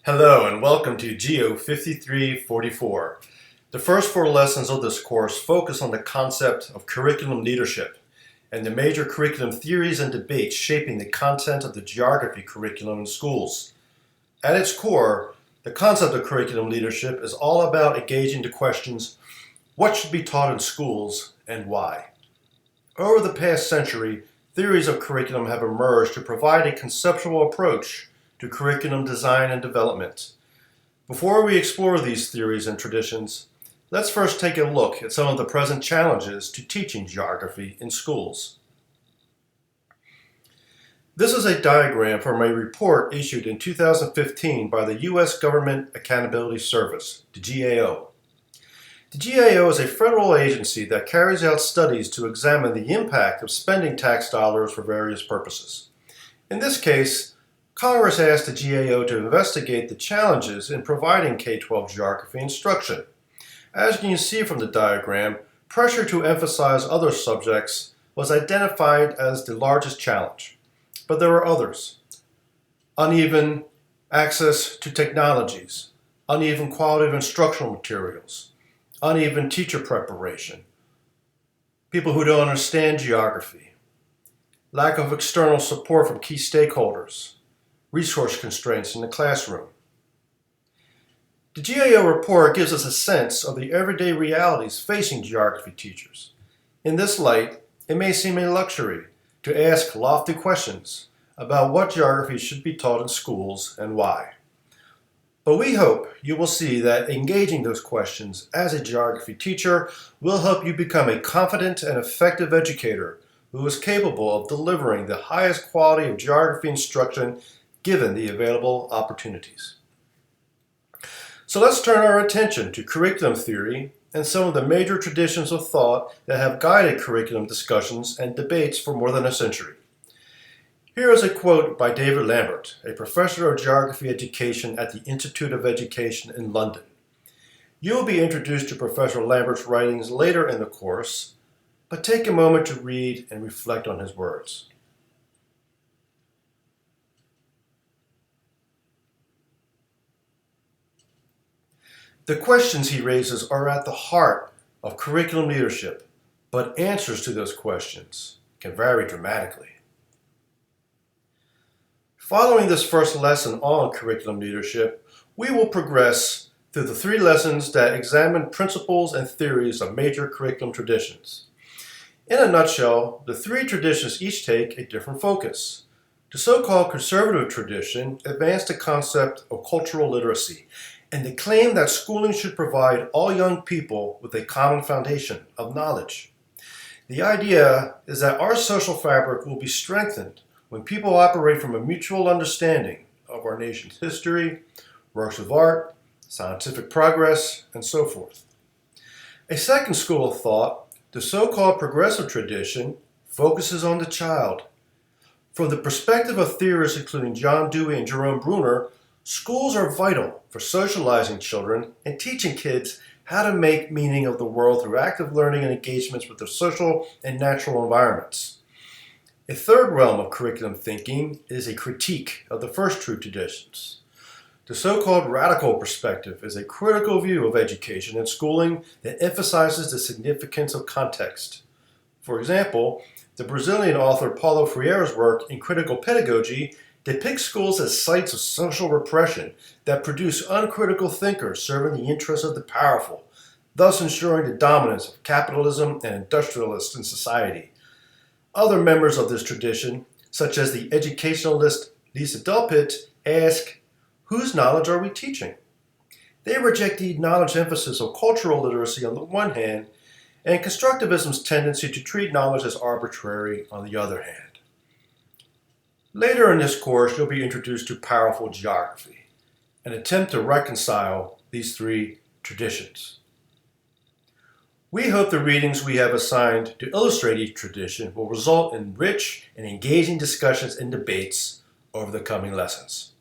Hello and welcome to GEO 5344. The first four lessons of this course focus on the concept of curriculum leadership and the major curriculum theories and debates shaping the content of the geography curriculum in schools. At its core, the concept of curriculum leadership is all about engaging the questions, what should be taught in schools and why? Over the past century, theories of curriculum have emerged to provide a conceptual approach to curriculum design and development. Before we explore these theories and traditions, let's first take a look at some of the present challenges to teaching geography in schools. This is a diagram from a report issued in 2015 by the U.S. Government Accountability Service, the GAO. The GAO is a federal agency that carries out studies to examine the impact of spending tax dollars for various purposes. In this case, Congress asked the GAO to investigate the challenges in providing K-12 geography instruction. As you can see from the diagram, pressure to emphasize other subjects was identified as the largest challenge, but there were others. Uneven access to technologies, uneven quality of instructional materials, uneven teacher preparation, people who don't understand geography, lack of external support from key stakeholders, resource constraints in the classroom. The GAO report gives us a sense of the everyday realities facing geography teachers. In this light, it may seem a luxury to ask lofty questions about what geography should be taught in schools and why. But we hope you will see that engaging those questions as a geography teacher will help you become a confident and effective educator who is capable of delivering the highest quality of geography instruction given the available opportunities. So let's turn our attention to curriculum theory and some of the major traditions of thought that have guided curriculum discussions and debates for more than a century. Here is a quote by David Lambert, a professor of geography education at the Institute of Education in London. You will be introduced to Professor Lambert's writings later in the course, but take a moment to read and reflect on his words. The questions he raises are at the heart of curriculum leadership, but answers to those questions can vary dramatically. Following this first lesson on curriculum leadership, we will progress through the three lessons that examine principles and theories of major curriculum traditions. In a nutshell, the three traditions each take a different focus. The so-called conservative tradition advanced the concept of cultural literacy and the claim that schooling should provide all young people with a common foundation of knowledge. The idea is that our social fabric will be strengthened when people operate from a mutual understanding of our nation's history, works of art, scientific progress, and so forth. A second school of thought, the so-called progressive tradition, focuses on the child. From the perspective of theorists including John Dewey and Jerome Bruner, schools are vital for socializing children and teaching kids how to make meaning of the world through active learning and engagements with their social and natural environments. A third realm of curriculum thinking is a critique of the first two traditions. The so-called radical perspective is a critical view of education and schooling that emphasizes the significance of context. For example, the Brazilian author Paulo Freire's work in Critical Pedagogy depicts schools as sites of social repression that produce uncritical thinkers serving the interests of the powerful, thus ensuring the dominance of capitalism and industrialists in society. Other members of this tradition, such as the educationalist Lisa Delpit, ask, whose knowledge are we teaching? They reject the knowledge emphasis of cultural literacy on the one hand, and constructivism's tendency to treat knowledge as arbitrary on the other hand. Later in this course, you'll be introduced to powerful geography, an attempt to reconcile these three traditions. We hope the readings we have assigned to illustrate each tradition will result in rich and engaging discussions and debates over the coming lessons.